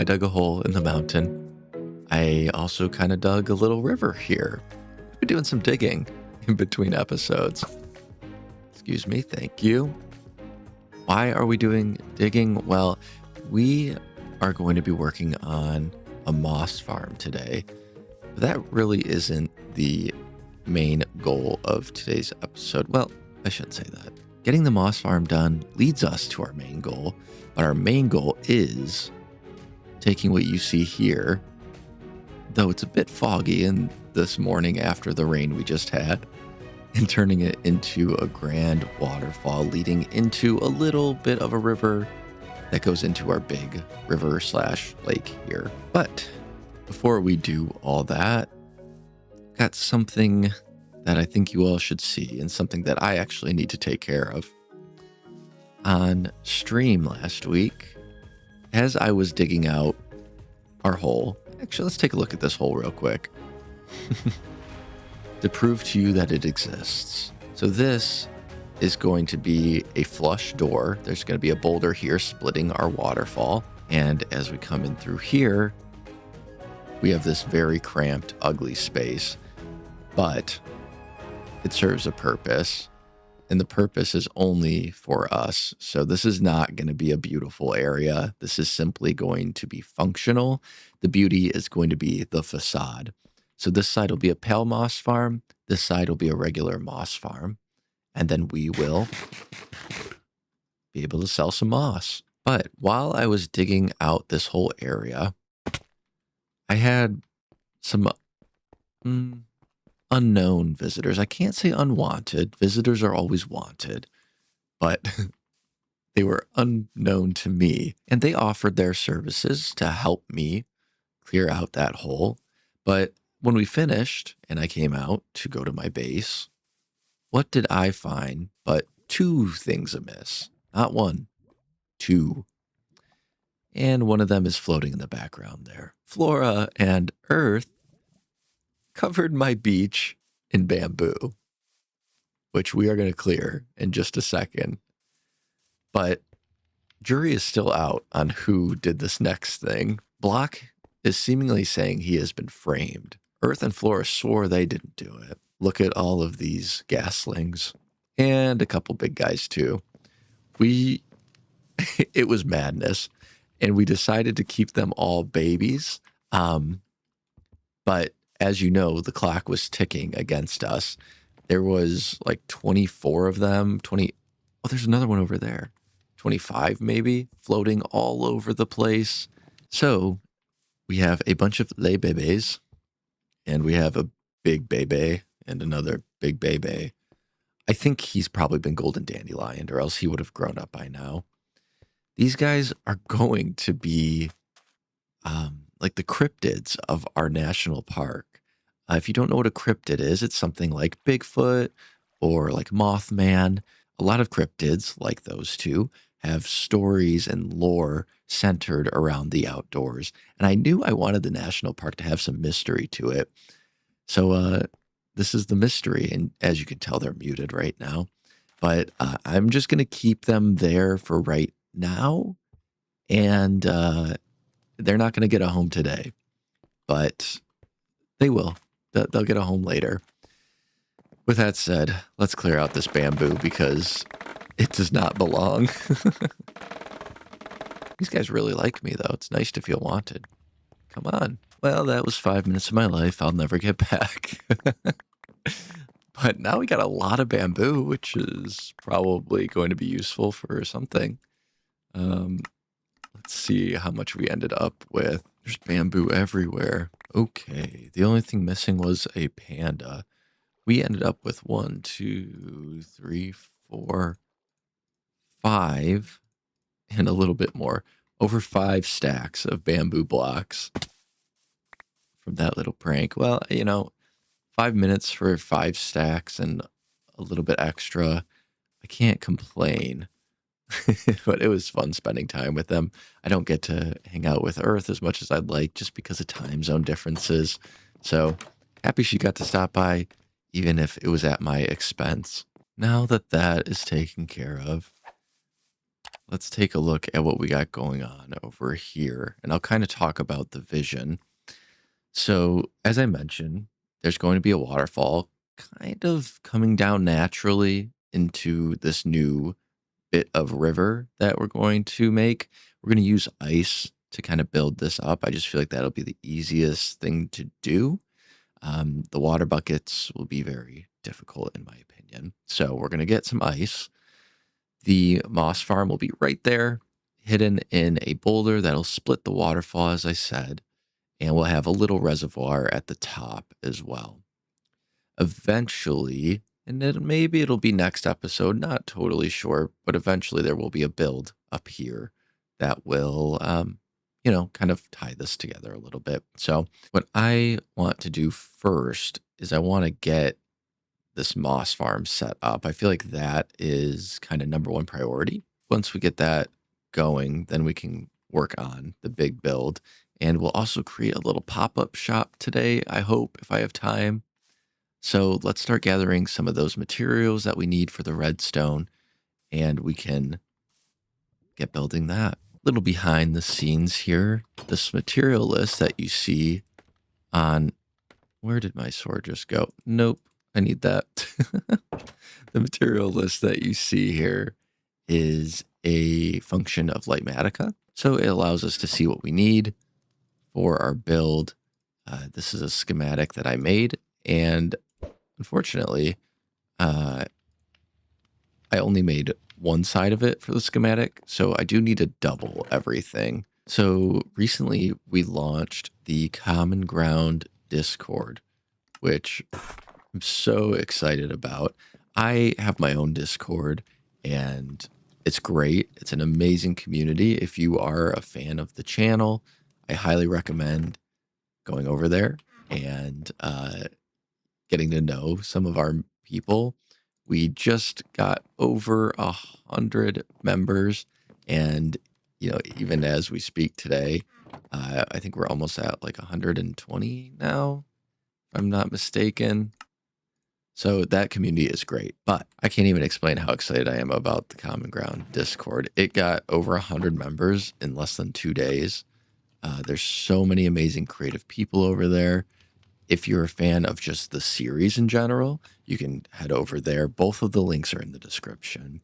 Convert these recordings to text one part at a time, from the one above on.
I dug a hole in the mountain. I also kind of dug a little river here. I've been doing some digging in between episodes. Excuse me, thank you. Why are we doing digging? Well, we are going to be working on a moss farm today. But that really isn't the main goal of today's episode. Well, I shouldn't say that. Getting the moss farm done leads us to our main goal, but our main goal is taking what you see here, though it's a bit foggy in this morning after the rain we just had, and turning it into a grand waterfall leading into a little bit of a river that goes into our big river/lake here. But before we do all that, got something that I think you all should see and something that I actually need to take care of. On stream last week, as I was digging out our hole, actually, let's take a look at this hole real quick to prove to you that it exists. So this is going to be a flush door. There's going to be a boulder here splitting our waterfall. And as we come in through here, we have this very cramped, ugly space, but it serves a purpose, and the purpose is only for us. So this is not going to be a beautiful area. This is simply going to be functional. The beauty is going to be the facade. So this side will be a pale moss farm. This side will be a regular moss farm. And then we will be able to sell some moss. But while I was digging out this whole area, I had some unknown visitors. I can't say unwanted. Visitors are always wanted, but they were unknown to me. And they offered their services to help me clear out that hole. But when we finished and I came out to go to my base, what did I find but two things amiss? Not one, two. And one of them is floating in the background there. Flora and Earth covered my beach in bamboo, which we are going to clear in just a second. But jury is still out on who did this next thing. Block is seemingly saying he has been framed. Earth and Flora swore they didn't do it. Look at all of these gaslings and a couple big guys too. It was madness, and we decided to keep them all babies. But as you know, the clock was ticking against us. There was like 24 of them, 20. Oh, there's another one over there. 25 maybe, floating all over the place. So we have a bunch of lay bebes, and we have a big bebe and another big bebe. I think he's probably been golden dandelioned, or else he would have grown up by now. These guys are going to be like the cryptids of our national park. If you don't know what a cryptid is, it's something like Bigfoot or like Mothman. A lot of cryptids, like those two, have stories and lore centered around the outdoors. And I knew I wanted the national park to have some mystery to it. So this is the mystery. And as you can tell, they're muted right now. But I'm just going to keep them there for right now. And they're not going to get a home today, but they will. They'll get a home later. With that said, let's clear out this bamboo because it does not belong. These guys really like me, though. It's nice to feel wanted. Come on. Well, that was 5 minutes of my life I'll never get back. But now we got a lot of bamboo, which is probably going to be useful for something. Let's see how much we ended up with. There's bamboo everywhere. Okay, the only thing missing was a panda. We ended up with 1, 2, 3, 4, 5, and a little bit more. Over 5 stacks of bamboo blocks from that little prank. Well, 5 minutes for 5 stacks and a little bit extra. I can't complain. But it was fun spending time with them. I don't get to hang out with Earth as much as I'd like just because of time zone differences. So happy she got to stop by, even if it was at my expense. Now that that is taken care of, let's take a look at what we got going on over here. And I'll kind of talk about the vision. So, as I mentioned, there's going to be a waterfall kind of coming down naturally into this new bit of river that we're going to make. We're going to use ice to kind of build this up. I just feel like that'll be the easiest thing to do. The water buckets will be very difficult, in my opinion. So, we're going to get some ice. The moss farm will be right there, hidden in a boulder that'll split the waterfall, as I said, and we'll have a little reservoir at the top as well. Eventually, and then maybe it'll be next episode, not totally sure, but eventually there will be a build up here that will, kind of tie this together a little bit. So, what I want to do first is I want to get this moss farm set up. I feel like that is kind of number one priority. Once we get that going, then we can work on the big build. And we'll also create a little pop up shop today, I hope, if I have time. So let's start gathering some of those materials that we need for the redstone, and we can get building that. Little behind the scenes here. This material list that you see on, where did my sword just go? Nope, I need that. The material list that you see here is a function of Lightmatica. So it allows us to see what we need for our build. This is a schematic that I made, and unfortunately, I only made one side of it for the schematic, so I do need to double everything. So recently, we launched the Common Ground Discord, which I'm so excited about. I have my own Discord, and it's great. It's an amazing community. If you are a fan of the channel, I highly recommend going over there and getting to know some of our people. We just got over 100 members, and even as we speak today, I think we're almost at like 120 now, if I'm not mistaken. So that community is great, but I can't even explain how excited I am about the Common Ground Discord. It got over 100 members in less than 2 days. There's so many amazing creative people over there. If you're a fan of just the series in general, you can head over there. Both of the links are in the description.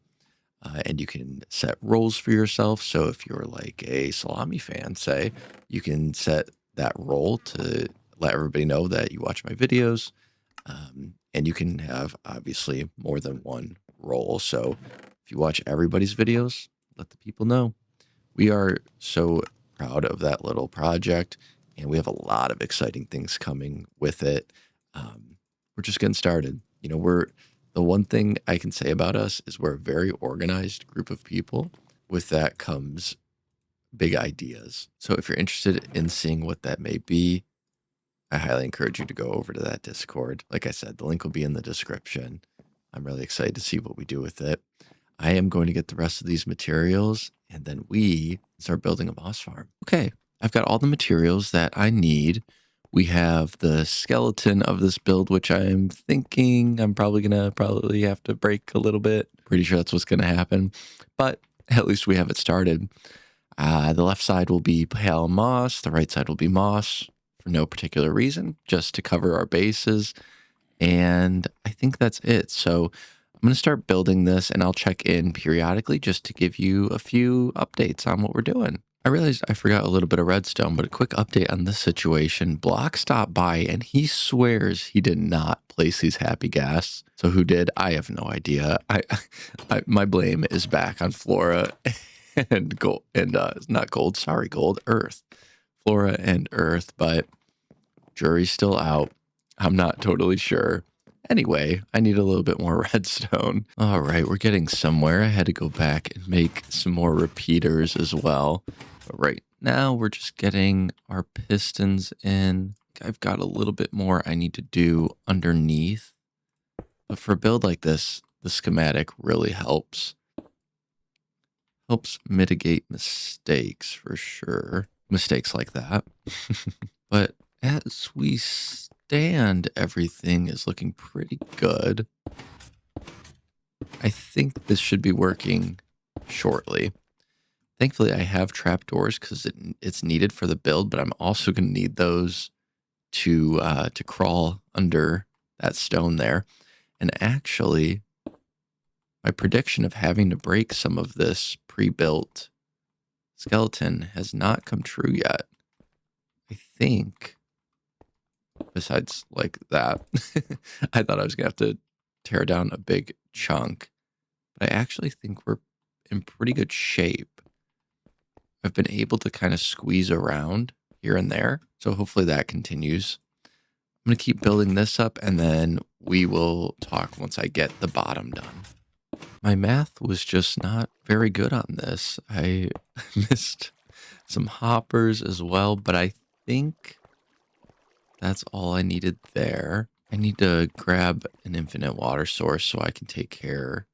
And you can set roles for yourself. So if you're like a Salami fan, say, you can set that role to let everybody know that you watch my videos. And you can have obviously more than one role. So if you watch everybody's videos, let the people know. We are so proud of that little project, and we have a lot of exciting things coming with it. We're just getting started. The one thing I can say about us is we're a very organized group of people. With that comes big ideas. So if you're interested in seeing what that may be, I highly encourage you to go over to that Discord. Like I said, the link will be in the description. I'm really excited to see what we do with it. I am going to get the rest of these materials, and then we start building a moss farm. Okay, I've got all the materials that I need. We have the skeleton of this build, which I'm thinking I'm probably have to break a little bit. Pretty sure that's what's gonna happen, but at least we have it started. The left side will be pale moss. The right side will be moss for no particular reason, just to cover our bases. And I think that's it. So I'm going to start building this, and I'll check in periodically just to give you a few updates on what we're doing. I realized I forgot a little bit of redstone, but a quick update on this situation. Block stopped by, and he swears he did not place these happy gas. So who did? I have no idea. My blame is back on Flora and gold, and not gold. Sorry, gold. Earth, Flora and Earth, but jury's still out. I'm not totally sure. Anyway, I need a little bit more redstone. All right, we're getting somewhere. I had to go back and make some more repeaters as well. But right now, we're just getting our pistons in. I've got a little bit more I need to do underneath. But for a build like this, the schematic really helps. Helps mitigate mistakes for sure. Mistakes like that. But as we stand, everything is looking pretty good. I think this should be working shortly. Thankfully, I have trapdoors because it's needed for the build, but I'm also going to need those to crawl under that stone there. And actually, my prediction of having to break some of this pre-built skeleton has not come true yet. I think, besides like that, I thought I was going to have to tear down a big chunk, but I actually think we're in pretty good shape. I've been able to kind of squeeze around here and there, so hopefully that continues. I'm going to keep building this up, and then we will talk once I get the bottom done. My math was just not very good on this. I missed some hoppers as well, but I think that's all I needed there. I need to grab an infinite water source so I can take care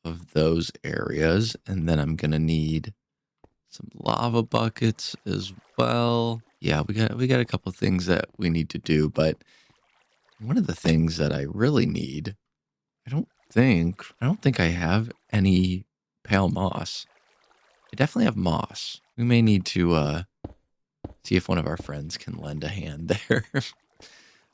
of those areas, and then I'm going to need some lava buckets as well. Yeah, we got a couple things that we need to do, but one of the things that I really need, I don't think I have any pale moss. I definitely have moss. We may need to see if one of our friends can lend a hand there.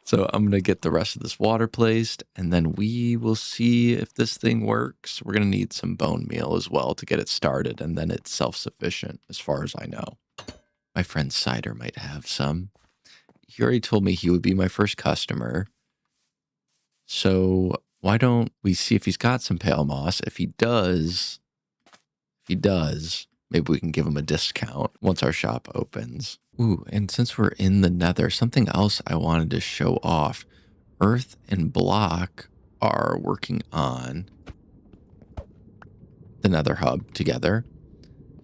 So I'm going to get the rest of this water placed, and then we will see if this thing works. We're going to need some bone meal as well to get it started, and then it's self-sufficient as far as I know. My friend Cider might have some. He already told me he would be my first customer. So why don't we see if he's got some pale moss? If he does, maybe we can give him a discount once our shop opens. Ooh, and since we're in the Nether, something else I wanted to show off. Earth and Block are working on the Nether hub together,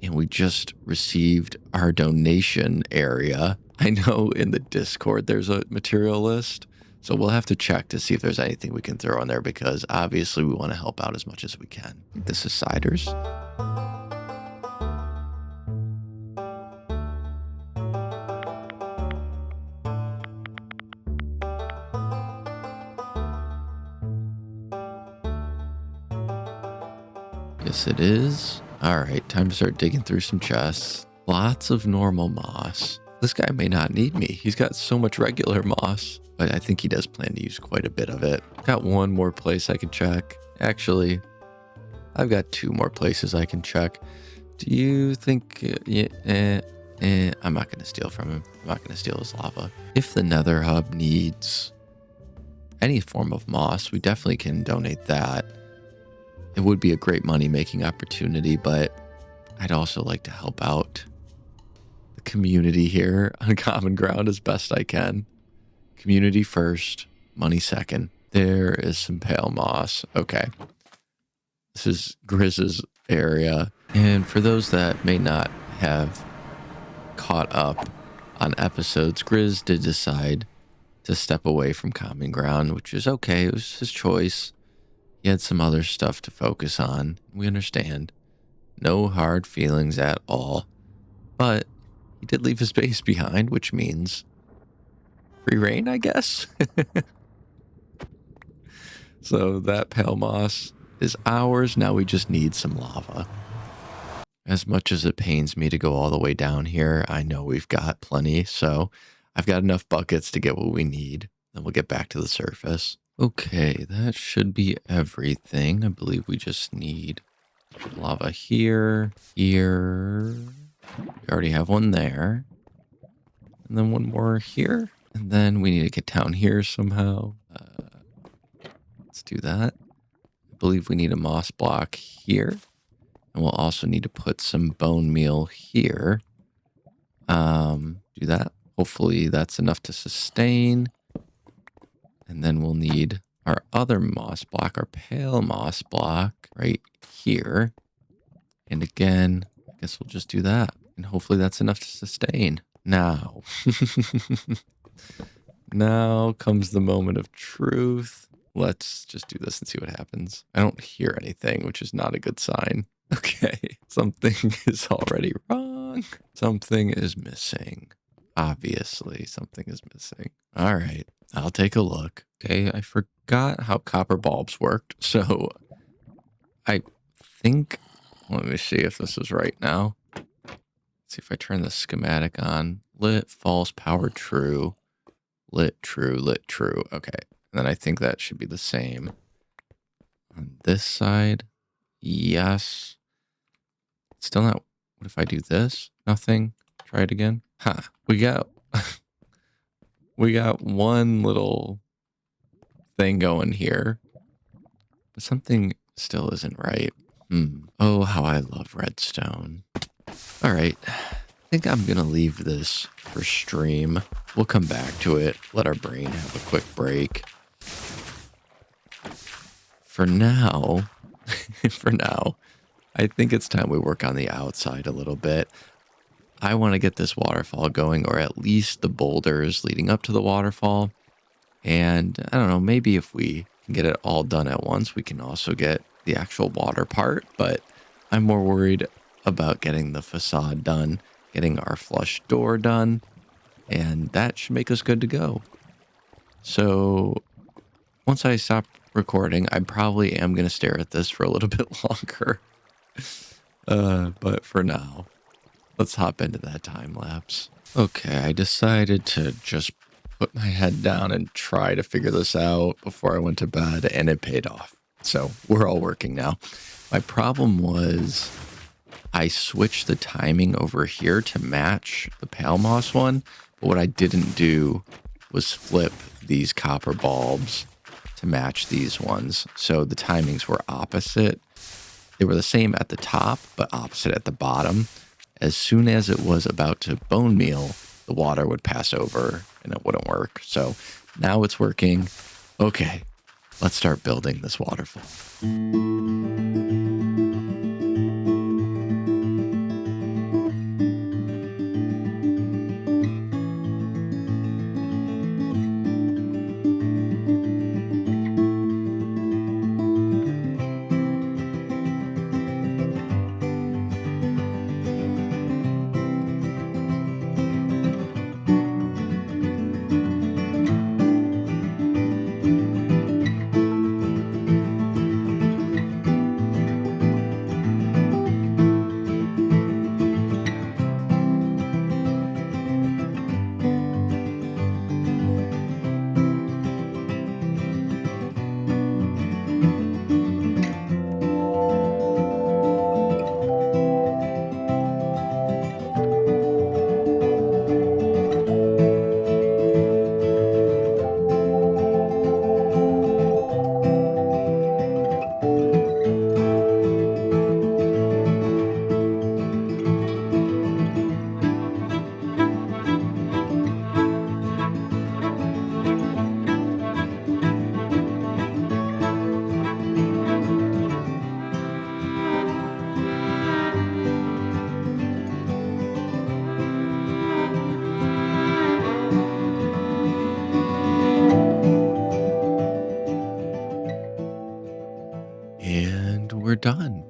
and we just received our donation area. I know in the Discord there's a material list, so we'll have to check to see if there's anything we can throw in there, because obviously we want to help out as much as we can. I think this is Cider's. Yes, it is. All right, time to start digging through some chests. Lots of normal moss. This guy may not need me. He's got so much regular moss, but I think he does plan to use quite a bit of it. Got one more place I can check. Actually, I've got two more places I can check. Do you think... I'm not going to steal from him. I'm not going to steal his lava. If the Nether hub needs any form of moss, we definitely can donate that. It would be a great money-making opportunity, but I'd also like to help out the community here on Common Ground as best I can. Community first, money second. There is some pale moss. Okay. This is Grizz's area. And for those that may not have caught up on episodes, Grizz did decide to step away from Common Ground, which is okay. It was his choice. He had some other stuff to focus on. We understand. No hard feelings at all. But he did leave his base behind, which means free reign, I guess. So that pale moss is ours. Now we just need some lava. As much as it pains me to go all the way down here, I know we've got plenty. So I've got enough buckets to get what we need. Then we'll get back to the surface. Okay, that should be everything. I believe we just need lava here, here. We already have one there. And then one more here. And then we need to get down here somehow. Let's do that. I believe we need a moss block here. And we'll also need to put some bone meal here. Do that. Hopefully that's enough to sustain. And then we'll need our other moss block, our pale moss block right here. And again, I guess we'll just do that. And hopefully that's enough to sustain. Now, now comes the moment of truth. Let's just do this and see what happens. I don't hear anything, which is not a good sign. Okay, something is already wrong. Something is missing. Obviously, something is missing. All right, I'll take a look. Okay, I forgot how copper bulbs worked. So I think Let me see if this is right now. Let's see if I turn the schematic on. Lit, false, power, true. Lit, true, lit, true. Okay. And then I think that should be the same on this side. Yes. Still not. What if I do this? Nothing. Try it again. Huh. We got we got one little thing going here, but something still isn't right. Oh, how I love redstone. All right. I think I'm going to leave this for stream. We'll come back to it. Let our brain have a quick break. For now, I think it's time we work on the outside a little bit. I want to get this waterfall going, or at least the boulders leading up to the waterfall. And I don't know, maybe if we can get it all done at once, we can also get the actual water part. But I'm more worried about getting the facade done, getting our flush door done, and that should make us good to go. So once I stop recording, I probably am going to stare at this for a little bit longer. But for now, let's hop into that time lapse. Okay, I decided to just put my head down and try to figure this out before I went to bed, and it paid off. So we're all working now. My problem was I switched the timing over here to match the pale moss one, but what I didn't do was flip these copper bulbs to match these ones. So the timings were opposite. They were the same at the top, but opposite at the bottom. As soon as it was about to bone meal, the water would pass over and it wouldn't work. So now it's working. Okay, let's start building this waterfall. And we're done.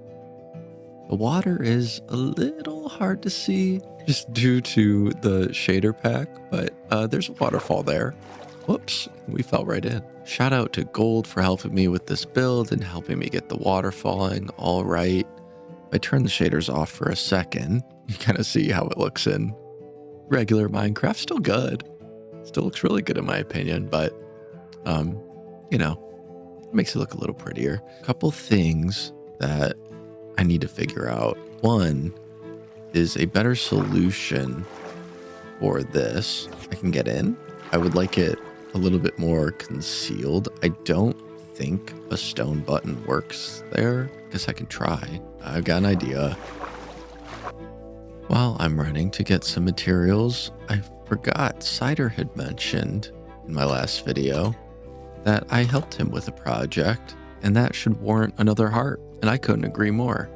The water is a little hard to see just due to the shader pack, but there's a waterfall there. Whoops, we fell right in. Shout out to Gold for helping me with this build and helping me get the water falling all right. If I turn the shaders off for a second, you kind of see how it looks in regular Minecraft. Still good. Still looks really good in my opinion, but you know, it makes it look a little prettier. A couple things that I need to figure out. One is a better solution for this. I can get in. I would like it a little bit more concealed. I don't think a stone button works there. Guess I can try. I've got an idea. While I'm running to get some materials, I forgot Cider had mentioned in my last video that I helped him with a project, and that should warrant another heart, and I couldn't agree more.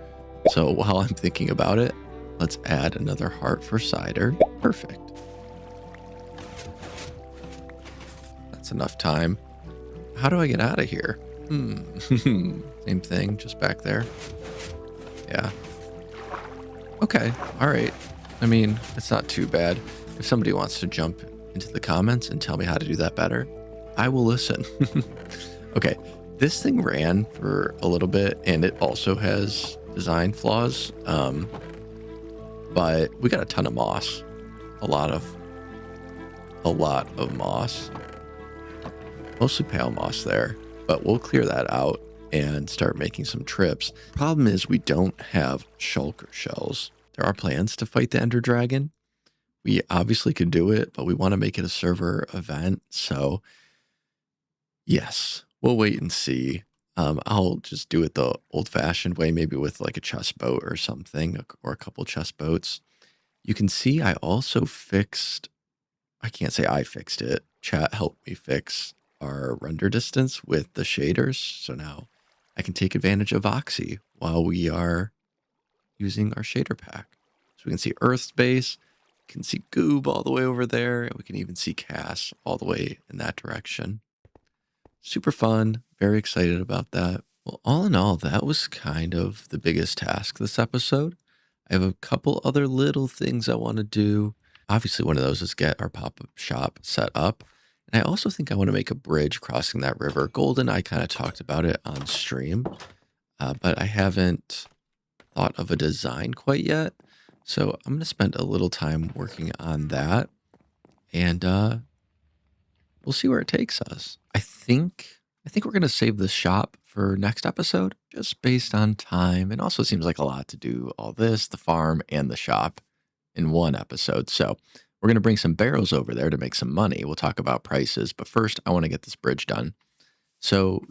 So while I'm thinking about it, let's add another heart for Cider. Perfect. That's enough time. How do I get out of here? Same thing, just back there. Yeah. Okay, all right. I mean, it's not too bad. If somebody wants to jump into the comments and tell me how to do that better, I will listen. Okay, this thing ran for a little bit, and it also has design flaws. But we got a ton of moss. A lot of moss. Mostly pale moss there. But we'll clear that out and start making some trips. Problem is we don't have shulker shells. There are plans to fight the Ender Dragon. We obviously could do it, but we want to make it a server event. So yes, we'll wait and see. I'll just do it the old-fashioned way, maybe with like a chest boat or something, or a couple chest boats. You can see I also fixed, I can't say I fixed it. Chat helped me fix our render distance with the shaders. So now I can take advantage of Oxy while we are using our shader pack. So we can see Earth's base, we can see Goob all the way over there, and we can even see Cass all the way in that direction. Super fun. Very excited about that. Well, all in all, that was kind of the biggest task this episode. I have a couple other little things I want to do. Obviously, one of those is get our pop-up shop set up. And I also think I want to make a bridge crossing that river. Golden, I kind of talked about it on stream, but I haven't thought of a design quite yet. So I'm going to spend a little time working on that. And we'll see where it takes us. I think we're going to save the shop for next episode, just based on time. It also seems like a lot to do all this, the farm and the shop in one episode. So we're going to bring some barrels over there to make some money. We'll talk about prices, but first I want to get this bridge done. So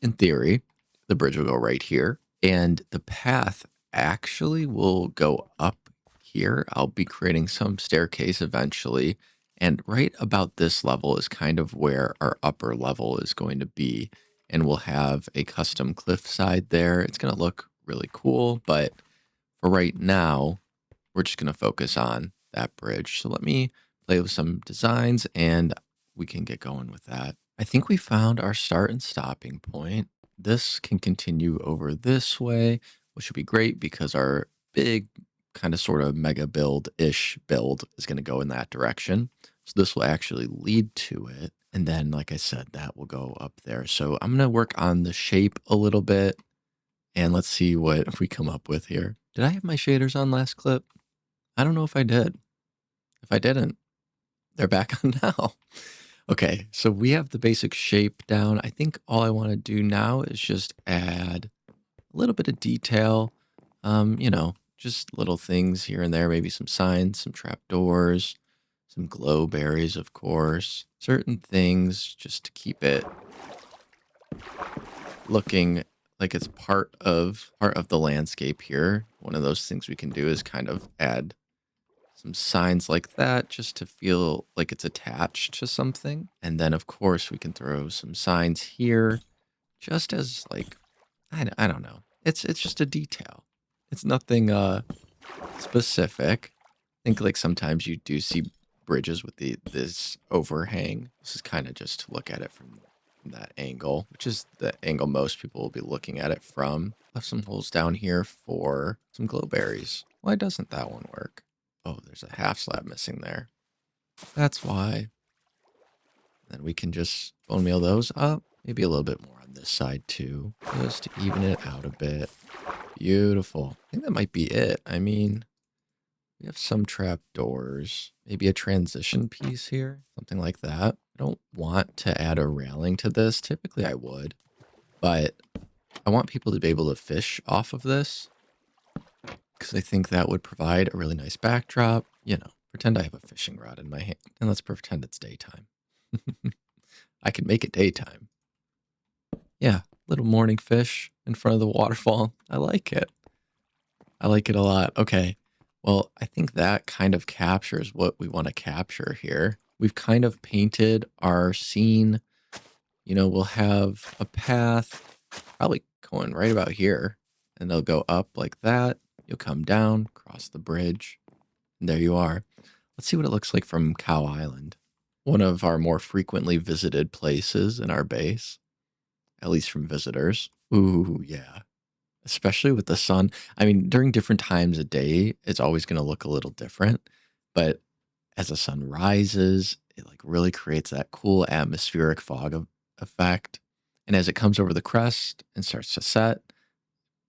in theory, the bridge will go right here, and the path actually will go up here. I'll be creating some staircase eventually, and right about this level is kind of where our upper level is going to be, and we'll have a custom cliffside there. It's going to look really cool, but for right now, we're just going to focus on that bridge. So let me play with some designs and we can get going with that. I think we found our start and stopping point. This can continue over this way, which would be great because our big kind of sort of mega build-ish build is going to go in that direction. So this will actually lead to it. And then, like I said, that will go up there. So I'm going to work on the shape a little bit and let's see what we come up with here. Did I have my shaders on last clip? I don't know if I did. If I didn't, they're back on now. Okay, so we have the basic shape down. I think all I want to do now is just add a little bit of detail. Just little things here and there, maybe some signs, some trapdoors, some glow berries, of course. Certain things just to keep it looking like it's part of the landscape here. One of those things we can do is kind of add some signs like that just to feel like it's attached to something. And then, of course, we can throw some signs here just as like, I don't know. It's just a detail. It's nothing specific. I think like sometimes you do see bridges with this overhang. This is kind of just to look at it from that angle, which is the angle most people will be looking at it from. Left some holes down here for some glowberries. Why doesn't that one work? Oh, there's a half slab missing there. That's why. Then we can just bone meal those up. Maybe a little bit more on this side too, just to even it out a bit. Beautiful. I think that might be it. I mean, we have some trap doors, maybe a transition piece here, something like that. I don't want to add a railing to this. Typically I would, but I want people to be able to fish off of this because I think that would provide a really nice backdrop. Pretend I have a fishing rod in my hand and let's pretend it's daytime. I can make it daytime. Yeah, little morning fish in front of the waterfall. I like it. I like it a lot. Okay. Well, I think that kind of captures what we want to capture here. We've kind of painted our scene. We'll have a path probably going right about here, and they'll go up like that. You'll come down, cross the bridge, and there you are. Let's see what it looks like from Cow Island, one of our more frequently visited places in our base, at least from visitors. Ooh, yeah. Especially with the sun. I mean, during different times of day, it's always going to look a little different. But as the sun rises, it like really creates that cool atmospheric fog effect. And as it comes over the crest and starts to set,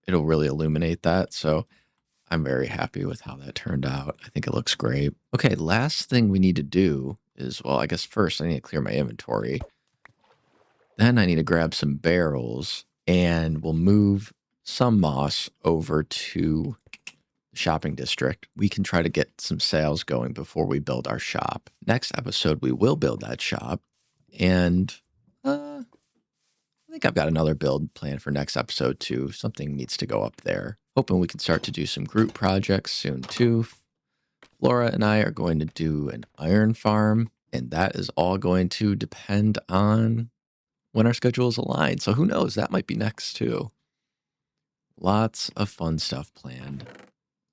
it'll really illuminate that. So I'm very happy with how that turned out. I think it looks great. Okay, last thing we need to do is, well, I guess first I need to clear my inventory. Then I need to grab some barrels, and we'll move some moss over to the shopping district. We can try to get some sales going before we build our shop. Next episode, we will build that shop, and I think I've got another build planned for next episode too. Something needs to go up there. Hoping we can start to do some group projects soon too. Flora and I are going to do an iron farm, and that is all going to depend on when our schedules align. So who knows? That might be next too. Lots of fun stuff planned,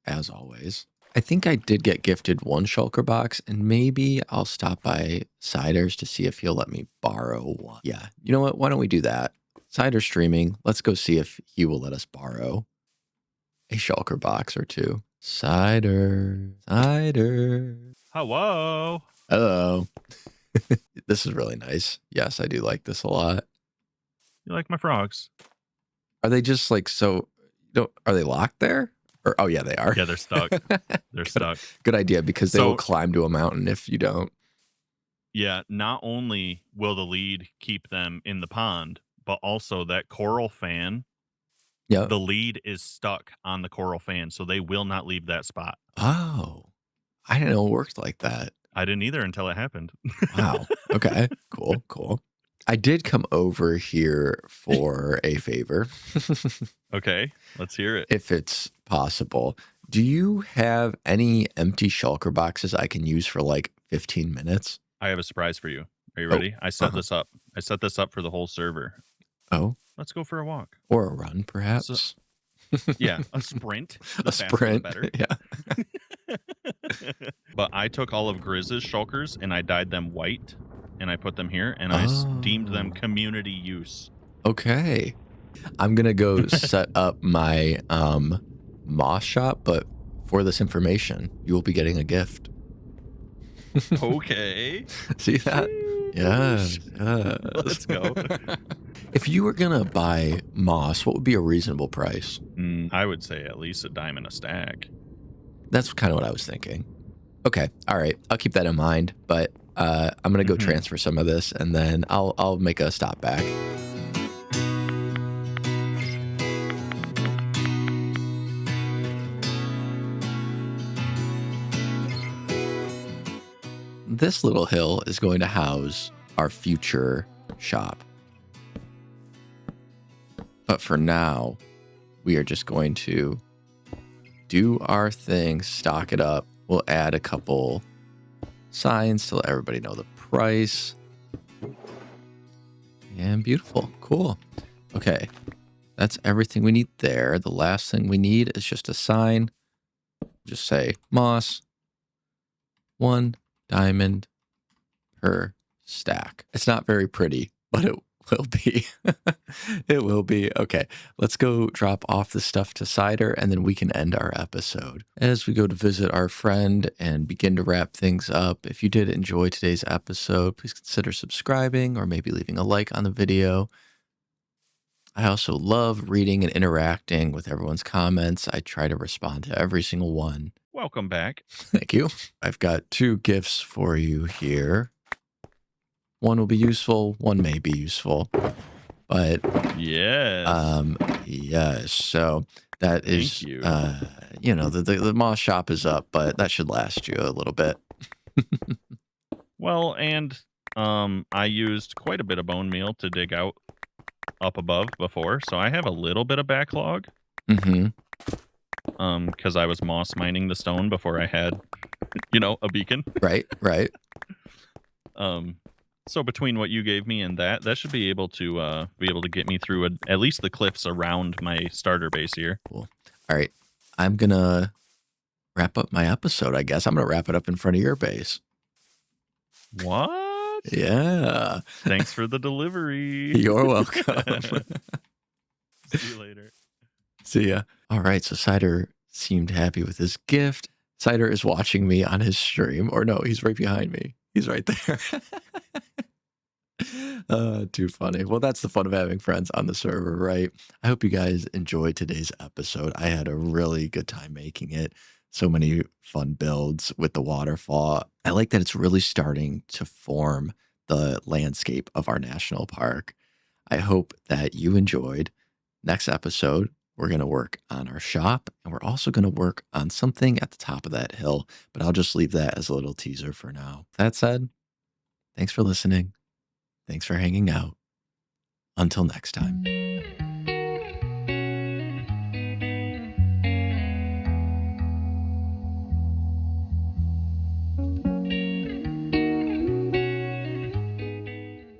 as always. I think I did get gifted one shulker box, and maybe I'll stop by Cider's to see if he'll let me borrow one. Yeah, you know what? Why don't we do that? Cider's streaming. Let's go see if he will let us borrow a shulker box or two. Cider. Hello. Hello. This is really nice. Yes, I do like this a lot. You like my frogs? Are they just like so? Are they locked there? Or, oh yeah, they are. Yeah, they're stuck. They're stuck. Good idea, because they will climb to a mountain if you don't. Yeah, not only will the lead keep them in the pond, but also that coral fan. Yeah. The lead is stuck on the coral fan, so they will not leave that spot. Oh, I didn't know it worked like that. I didn't either until it happened. Wow. Okay. Cool. I did come over here for a favor. Okay, let's hear it. If it's possible. Do you have any empty shulker boxes I can use for like 15 minutes? I have a surprise for you. Are you ready? I set this up. I set this up for the whole server. Oh. Let's go for a walk. Or a run, perhaps. Yeah, a sprint. A sprint. Better. Yeah. But I took all of Grizz's shulkers and I dyed them white, and I put them here, and I deemed them community use. Okay. I'm going to go set up my moss shop, but for this information, you will be getting a gift. Okay. See that? Yes. Let's go. If you were going to buy moss, what would be a reasonable price? I would say at least a diamond a stack. That's kind of what I was thinking. Okay. All right. I'll keep that in mind, but I'm going to go transfer some of this, and then I'll make a stop back. This little hill is going to house our future shop. But for now, we are just going to do our thing, stock it up. We'll add a couple signs to let everybody know the price. And beautiful. Cool. Okay. That's everything we need there. The last thing we need is just a sign. Just say moss. 1 diamond per stack. It's not very pretty, but it will be. It will be. Okay, let's go drop off the stuff to Cider, and then we can end our episode. As we go to visit our friend and begin to wrap things up, if you did enjoy today's episode, please consider subscribing or maybe leaving a like on the video. I also love reading and interacting with everyone's comments. I try to respond to every single one. Welcome back. Thank you. I've got 2 gifts for you here. One will be useful, one may be useful. But yes. Yes. So that is Thank you. The moss shop is up, but that should last you a little bit. Well, and I used quite a bit of bone meal to dig out up above before, so I have a little bit of backlog. Because I was moss mining the stone before I had, a beacon. Right. So between what you gave me and that should be able to get me through at least the cliffs around my starter base here. Cool. All right, I'm gonna wrap up my episode. I guess I'm gonna wrap it up in front of your base. What? Yeah. Thanks for the delivery. You're welcome. See you later. See ya. All right, so Cider seemed happy with his gift. Cider is watching me on his stream. Or no, he's right behind me. He's right there. Too funny. Well, that's the fun of having friends on the server, right? I hope you guys enjoyed today's episode. I had a really good time making it. So many fun builds with the waterfall. I like that it's really starting to form the landscape of our national park. I hope that you enjoyed. Next episode, we're going to work on our shop and we're also going to work on something at the top of that hill, but I'll just leave that as a little teaser for now. That said, thanks for listening. Thanks for hanging out. Until next time.